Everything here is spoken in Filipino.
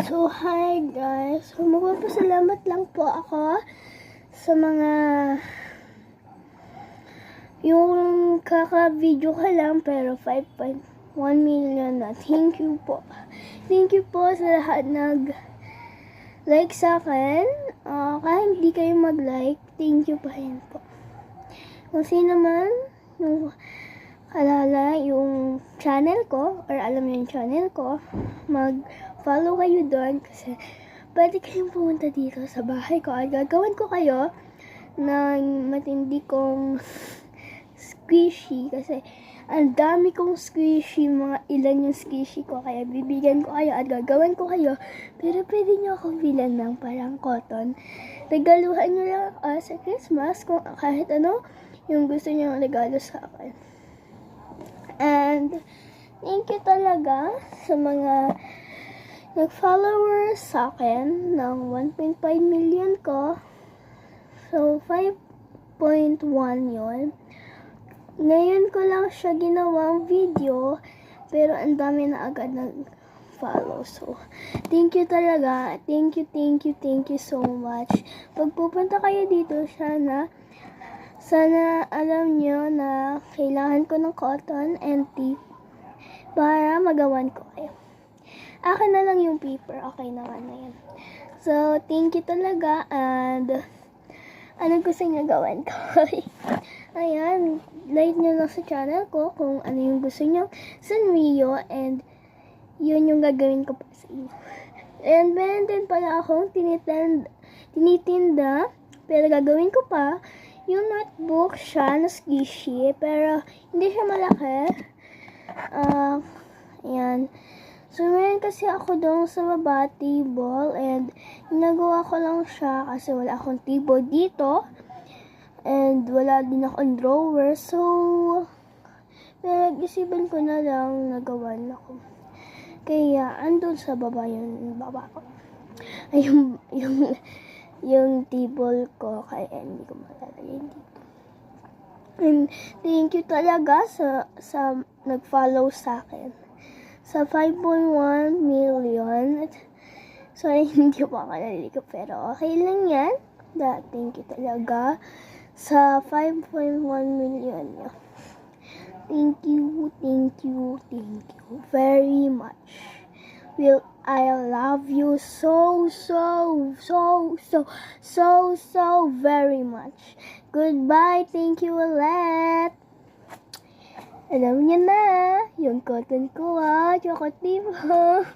So, hi guys. So, magpapasalamat lang po ako sa mga yung kaka-video ka lang pero 5.1 million na. Thank you po. Thank you po sa lahat nag-like sa akin. Kahit hindi kayo mag-like, thank you pa rin po. Kung sino man yung kalala yung channel ko or alam niyo yung channel ko, mag-follow kayo doon kasi pwede kayong pumunta dito sa bahay ko at gagawin ko kayo ng matindi kong squishy kasi ang dami kong squishy, mga ilan yung squishy ko kaya bibigyan ko kayo at gagawin ko kayo pero pwede nyo akong bilan ng parang cotton. Regaluhan nyo lang sa Christmas kung kahit ano yung gusto nyo regalo sa akin. And thank you talaga sa mga nag-followers sa akin ng 1.5 million ko. So, 5.1 yun. Ngayon ko lang siya ginawang video, pero ang dami na agad nag-follow. So, thank you talaga. Thank you so much. Pag pupunta kayo dito, sana alam nyo na kailangan ko ng cotton and tape para magawan ko kayo. Akin na lang yung paper. Okay naman na yan. So, thank you talaga and anong gusto nyo gawin ko? Ayan, like nyo lang sa channel ko kung ano yung gusto nyo sa Rio and yun yung gagawin ko pa sa inyo. And meron din pala akong tinitinda pero gagawin ko pa yung notebook siya na squishy pero hindi siya malaki. Ayan. So, meron kasi ako doon sa baba table and ginagawa ko lang siya kasi wala akong table dito and wala din akong drawer. So, nag-isipan ko na lang nagawan ako. Kaya, andun sa baba yung baba ko. Ay, yung table ko kaya hindi ko malalagay dito. And thank you talaga sa nag-follow sa akin. Sa 5.1 million. So, hindi pa ako naliliko pero okay lang yan. Thank you talaga sa 5.1 million. Thank you very much. I love you so very much. Goodbye. Thank you ulit. Alam niyo na, yung cotton ko chocolate mo.